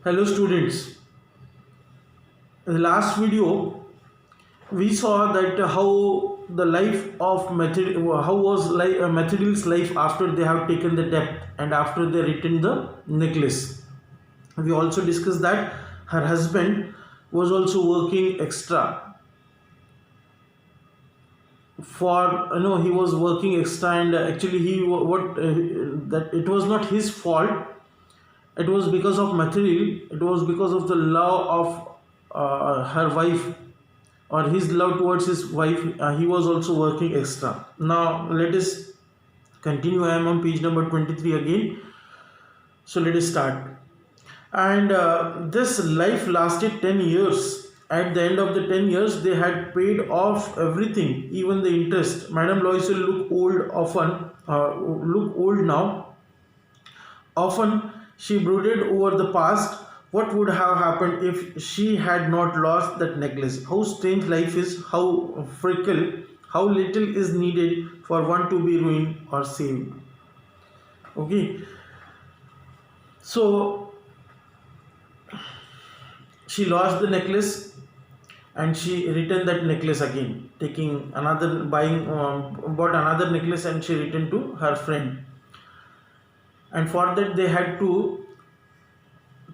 Hello students, in the last video we saw that how the life of how was Methodil's life after they have taken the debt and after they returned the necklace. We also discussed that her husband was also working extra for he was working extra, and actually he what that it was not his fault. It was because of material. It was because of the love of her wife, or his love towards his wife. He was also working extra. Now let us continue. I am on page number 23 again. So let us start. And this life lasted 10 years. At the end of the 10 years, they had paid off everything, even the interest. Madame Loisel looked old now. Often she brooded over the past. What would have happened if she had not lost that necklace? How strange life is, how fickle, how little is needed for one to be ruined or saved. Okay, so she lost the necklace and she returned that necklace again, taking another, bought another necklace, and she returned to her friend. And for that, they had to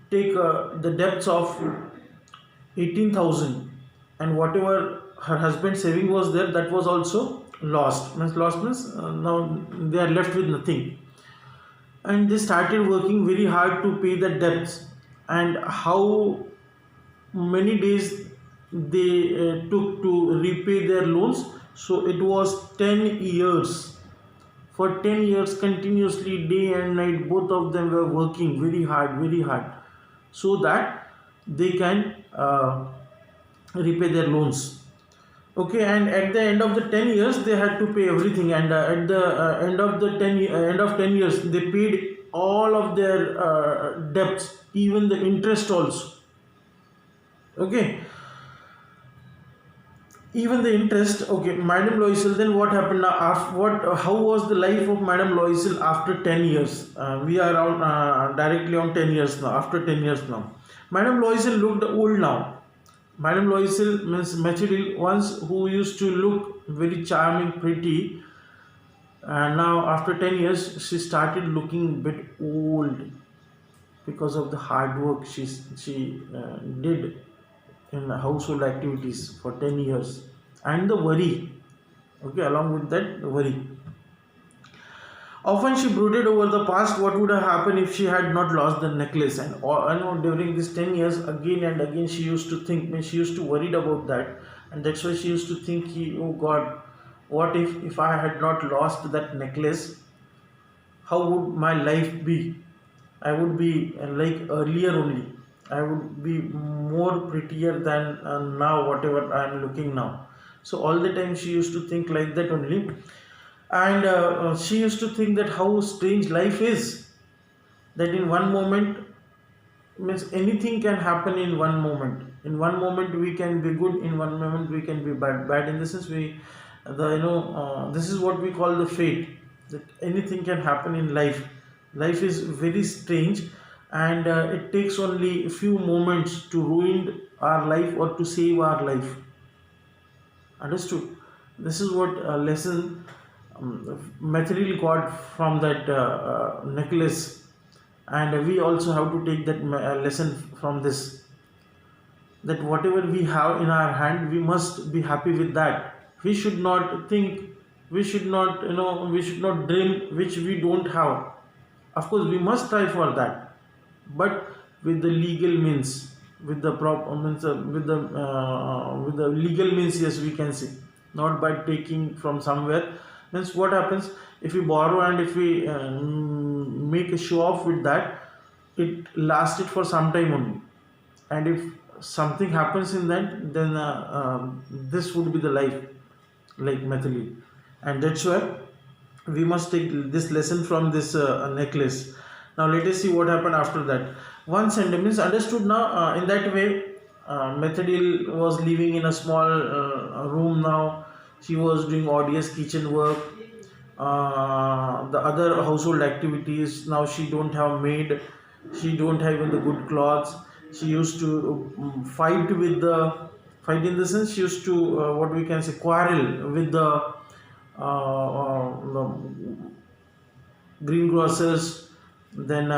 take the debts of 18,000, and whatever her husband's saving was there, that was also lost means now they are left with nothing. And they started working very hard to pay the debts. And how many days they took to repay their loans? So it was 10 years. For 10 years continuously, day and night, both of them were working very hard, so that they can repay their loans. Okay, and at the end of the 10 years they had to pay everything, and at the end of 10 years they paid all of their debts, even the interest also. Okay, even the interest. Okay, Madame Loisel, then what happened now? How was the life of Madame Loisel after 10 years? We are on directly on 10 years now. After 10 years now, Madame Loisel looked old now. Madame Loisel means Mathilde, once who used to look very charming, pretty, and now after 10 years she started looking a bit old, because of the hard work she did in household activities for 10 years, and the worry. Okay, along with that, the worry. Often she brooded over the past. What would have happened if she had not lost the necklace? And I know during these 10 years, again and again, she used to think, she used to worried about that. And that's why she used to think, oh God, what if I had not lost that necklace? How would my life be? I would be like earlier only. I would be more prettier than now, whatever I am looking now. So all the time she used to think like that only. And she used to think that how strange life is, that in one moment, means anything can happen in one moment. In one moment we can be good, in one moment we can be bad in the sense we the this is what we call the fate, that anything can happen in life. Life is very strange, and it takes only a few moments to ruin our life or to save our life. Understood? This is what lesson material got from that necklace, and we also have to take that lesson from this, that whatever we have in our hand, we must be happy with that. We should not think, we should not we should not dream which we don't have. Of course we must try for that, but with the legal means, with the means with the legal means, yes, we can say, not by taking from somewhere. Means what happens if we borrow and if we make a show off with that, it lasted for some time only, and if something happens in that, then this would be the life, like methylene. And that's why we must take this lesson from this necklace. Now let us see what happened after that. One sentence understood now. In that way, Methadil was living in a small room now. She was doing odious kitchen work, the other household activities. Now she don't have maid. She don't have even the good clothes. She used to fight with the fight in the sense she used to what we can say quarrel with the greengrocers, then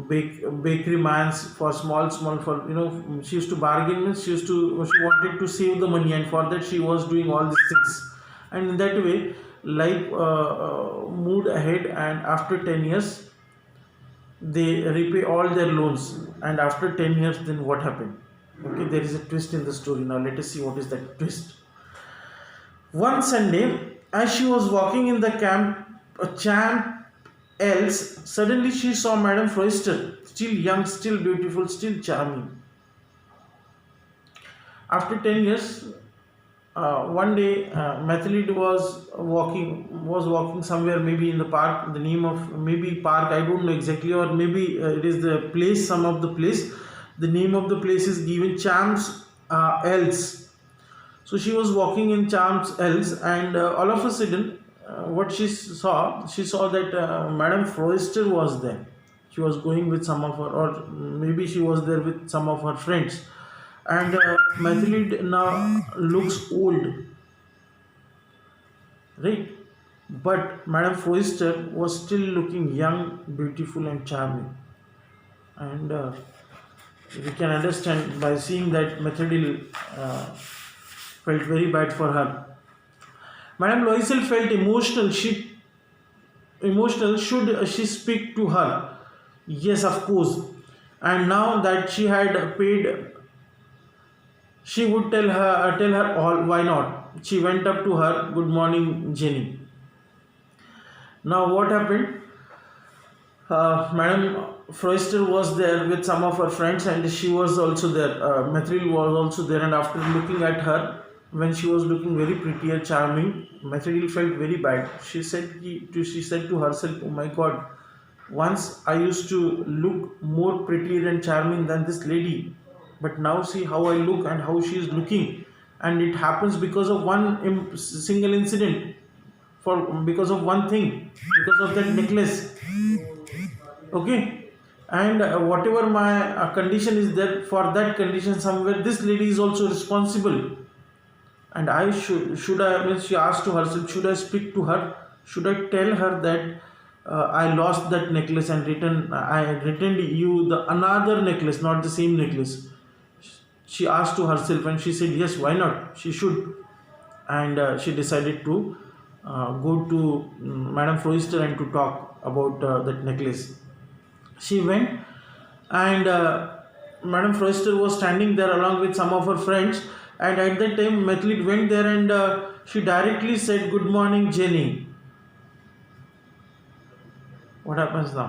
bakery mans for small for she used to bargain, means she wanted to save the money, and for that she was doing all these things, and in that way life moved ahead, and after 10 years they repay all their loans, and after 10 years then what happened? Okay, there is a twist in the story. Now let us see what is that twist. One Sunday, as she was walking in the camp, a champ else, suddenly she saw Madame Froister, still young, still beautiful, still charming. After 10 years, one day, Mathilde was walking somewhere, maybe in the park. The name of maybe park, I don't know exactly, or maybe it is the place, some of the place. The name of the place is given Champs Else. So she was walking in Champs Else, and all of a sudden, what she saw that Madame Froister was there. She was going with some of her, or maybe she was there with some of her friends. And Mathilde now looks old, right? But Madame Froister was still looking young, beautiful, and charming. And we can understand by seeing that Mathilde felt very bad for her. Madame Loisel felt emotional. Should she speak to her? Yes, of course. And now that she had paid, she would tell her all. Why not? She went up to her. Good morning, Jenny. Now what happened? Madame Froister was there with some of her friends, and she was also there. Mathilde was also there, and after looking at her, when she was looking very pretty and charming, Mathilde felt very bad. She said to herself, "Oh my God! Once I used to look more prettier and charming than this lady, but now see how I look and how she is looking, and it happens because of one single incident, because of one thing, because of that necklace." Okay, and whatever my condition is there, for that condition somewhere this lady is also responsible, and I should I mean, she asked to herself, should I speak to her, should I tell her that I lost that necklace and I returned you the another necklace, not the same necklace. She asked to herself, and she said yes, why not, she should. And she decided to go to Madame Froister and to talk about that necklace. She went, and Madame Froister was standing there along with some of her friends, and at that time Mathilde went there, and she directly said, "Good morning, Jenny." What happens now?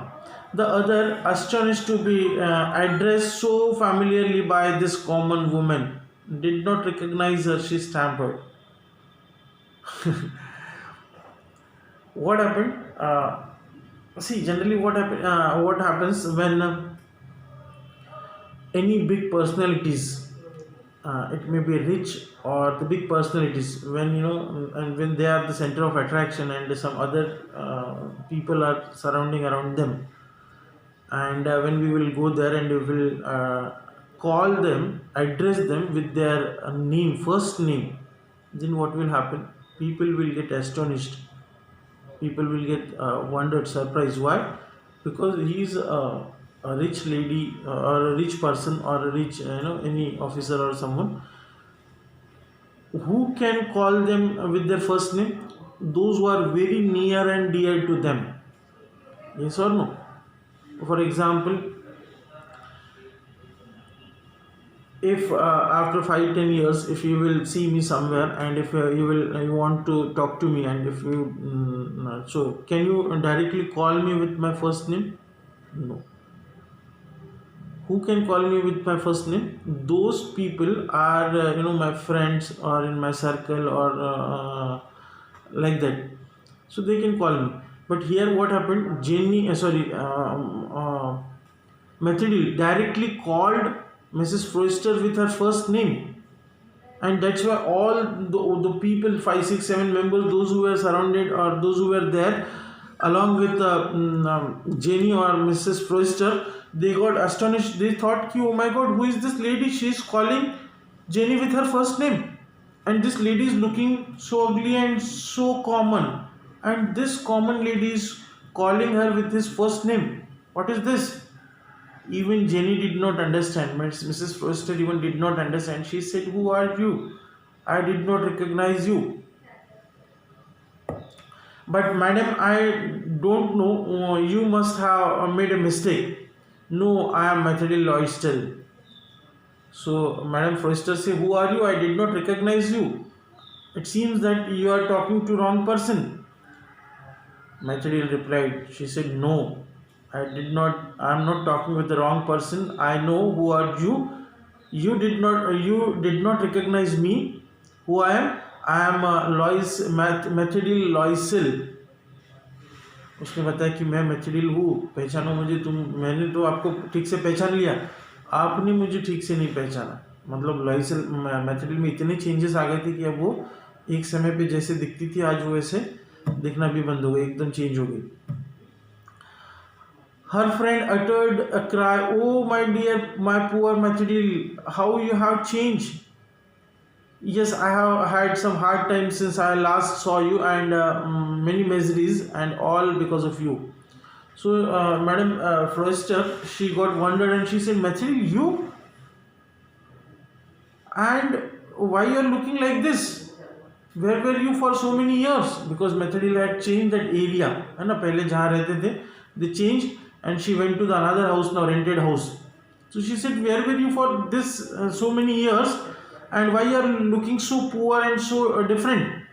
The other, astonished to be addressed so familiarly by this common woman, did not recognize her. She stammered. What happened? See, generally, what happens when any big personalities, it may be rich or the big personalities, when and when they are the center of attraction, and some other people are surrounding around them, and when we will go there and we will call them, address them with their name, first name, then what will happen? People will get astonished, people will get wondered, surprised. Why? Because he is a rich lady, or a rich person, or a rich any officer or someone who can call them with their first name, those who are very near and dear to them. Yes or no? For example, if after 5-10 years, if you will see me somewhere, and if you want to talk to me, and if you so can you directly call me with my first name? No. Who can call me with my first name? Those people are my friends, or in my circle, or like that, so they can call me. But here what happened? Mathilde directly called Mrs. Froister with her first name, and that's why all the people, 5, 6, 7 members, those who were surrounded or those who were there, along with Jenny or Mrs. Forrester, they got astonished. They thought, oh my God, who is this lady? She is calling Jenny with her first name. And this lady is looking so ugly and so common. And this common lady is calling her with his first name. What is this? Even Jenny did not understand. Mrs. Forrester even did not understand. She said, who are you? I did not recognize you. But madam, I don't know. You must have made a mistake. No, I am Mathilde Loistel. So Madam Forrester said, who are you? I did not recognize you. It seems that you are talking to wrong person. Mathilde replied. She said, no, I am not talking with the wrong person. I know who are you. You did not recognize me. Who I am? I am Mathilde Loisel. उसने बताया कि मैं मैथडील हूँ, पहचानो मुझे तुम। मैंने तो आपको ठीक से पहचान लिया, आपने मुझे ठीक से नहीं पहचाना। मतलब लॉइसल मैथडील में इतने चेंजेस आ गए थे कि अब वो एक समय पे जैसे दिखती थी आज वो ऐसे दिखना भी बंद हो गई, एकदम चेंज हो गई। Her friend uttered a cry, oh my dear, my poor Mathilde, how you have changed. Yes, I have had some hard times since I last saw you, and many miseries, and all because of you. So, Madam Forrester, she got wondered and she said, Mathilde, you? And why you are looking like this? Where were you for so many years? Because Mathilde had changed that area. है ना, पहले जहाँ रहते थे, they changed and she went to the another house, now rented house. So she said, where were you for this so many years? And why you are looking so poor and so different?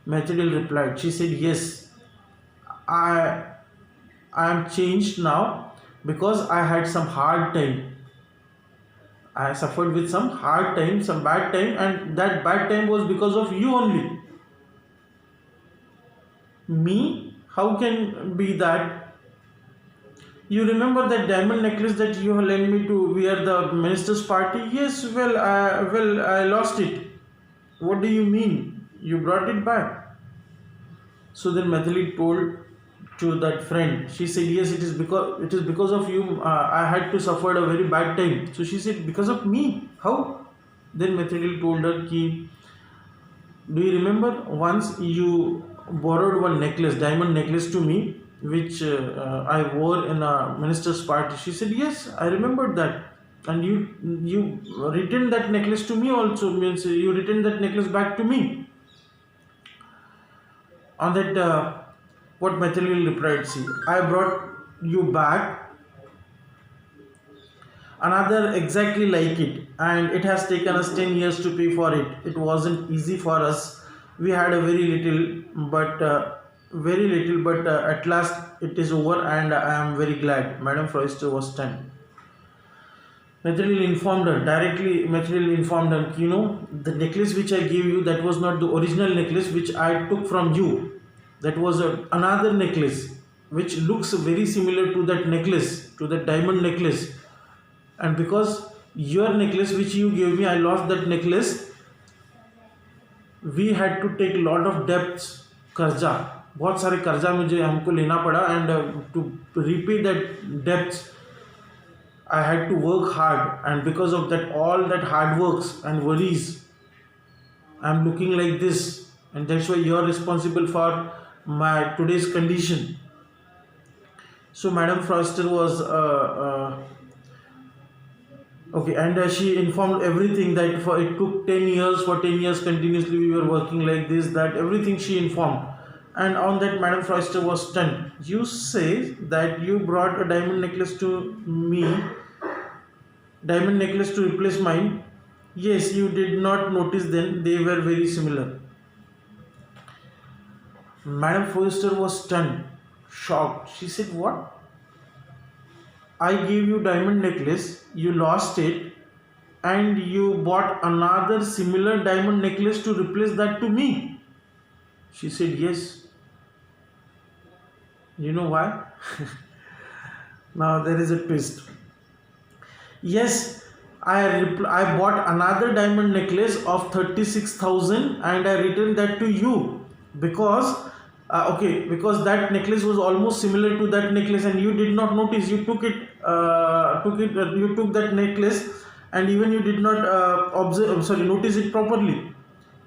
Mathilde replied. She said, yes, I am changed now because I had some hard time. I suffered with some hard time, some bad time, and that bad time was because of you only. Me? How can be that? You remember that diamond necklace that you lent me to wear the minister's party? Yes, well, I lost it. What do you mean? You brought it back. So then Mathilde told to that friend. She said, yes, it is because of you. I had to suffer a very bad time. So she said, because of me? How? Then Mathilde told her, do you remember once you borrowed one necklace, diamond necklace to me, which I wore in a minister's party? She said, yes, I remembered that. And you returned that necklace to me also, means you returned that necklace back to me. On that, what Mathilde replied, see, I brought you back another exactly like it, and it has taken us 10 years to pay for it. It wasn't easy for us. We had a very little, but at last it is over, and I am very glad. Madam Forrester was stunned. Mathilde informed her, the necklace which I gave you, that was not the original necklace which I took from you. That was another necklace which looks very similar to that necklace, to that diamond necklace. And because your necklace which you gave me, I lost that necklace. We had to take a lot of debts, कर्जा, बहुत सारे कर्जा मुझे हमको लेना पड़ा, and to repay that debts I had to work hard, and because of that, all that hard works and worries, I'm looking like this, and that's why you're responsible for my today's condition. So Madam Forrester was okay, and she informed everything that it took 10 years. For 10 years continuously we were working like this, that everything she informed. And on that, Madam Forrester was stunned. You say that you brought a diamond necklace to me, diamond necklace to replace mine. Yes, you did not notice then, they were very similar. Madam Forrester was stunned, shocked. She said, what? I gave you diamond necklace, you lost it, and you bought another similar diamond necklace to replace that to me. She said, yes. You know why? Now there is a twist. Yes, I bought another diamond necklace of 36,000 and I returned that to you because Okay, because that necklace was almost similar to that necklace, and you did not notice. You took that necklace, and even you did not notice it properly.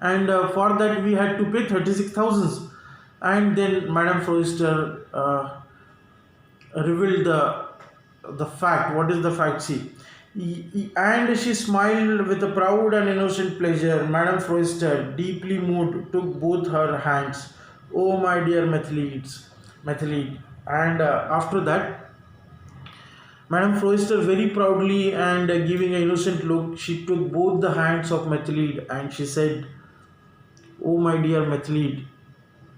And for that we had to pay 36,000. And then Madame Forrester revealed the fact. What is the fact? See, and she smiled with a proud and innocent pleasure. Madame Forrester, deeply moved, took both her hands. Oh, my dear Mathlete. And after that, Madame Forrester, very proudly and giving an innocent look, she took both the hands of Mathlete and she said, "Oh, my dear Mathlete,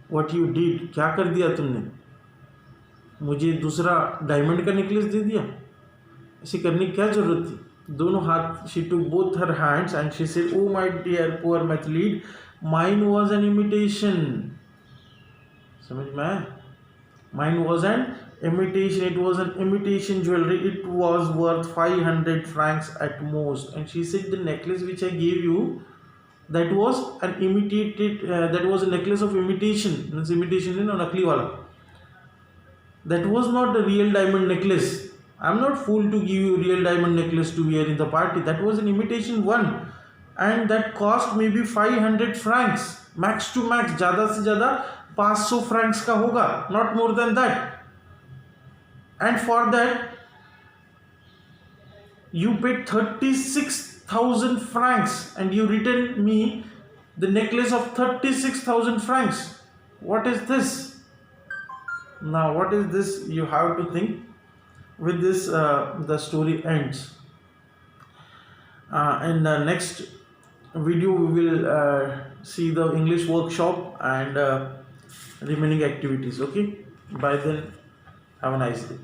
what you did? क्या कर दिया तुमने? मुझे दूसरा diamond का necklace दे दिया? ऐसे करने की क्या जरूरत थी?" दोनों हाथ, she took both her hands and she said, "Oh, my dear poor Mathlete, mine was an imitation." समझ में आया? Mine was an imitation. It was an imitation jewelry. It was worth 500 francs at most. And she said, the necklace which I gave you, that was an imitated. That was a necklace of imitation. That's imitation, nakli wala. That was not a real diamond necklace. I'm not fool to give you real diamond necklace to wear in the party. That was an imitation one, and that cost maybe 500 francs. Max to max, ज़्यादा से ज़्यादा 500 francs का होगा, not more than that. And for that you paid 36,000 francs and you returned me the necklace of 36,000 francs. What is this? Now what is this? You have to think. With this the story ends. In the next video we will see the English workshop and remaining activities. Okay, by then, have a nice day.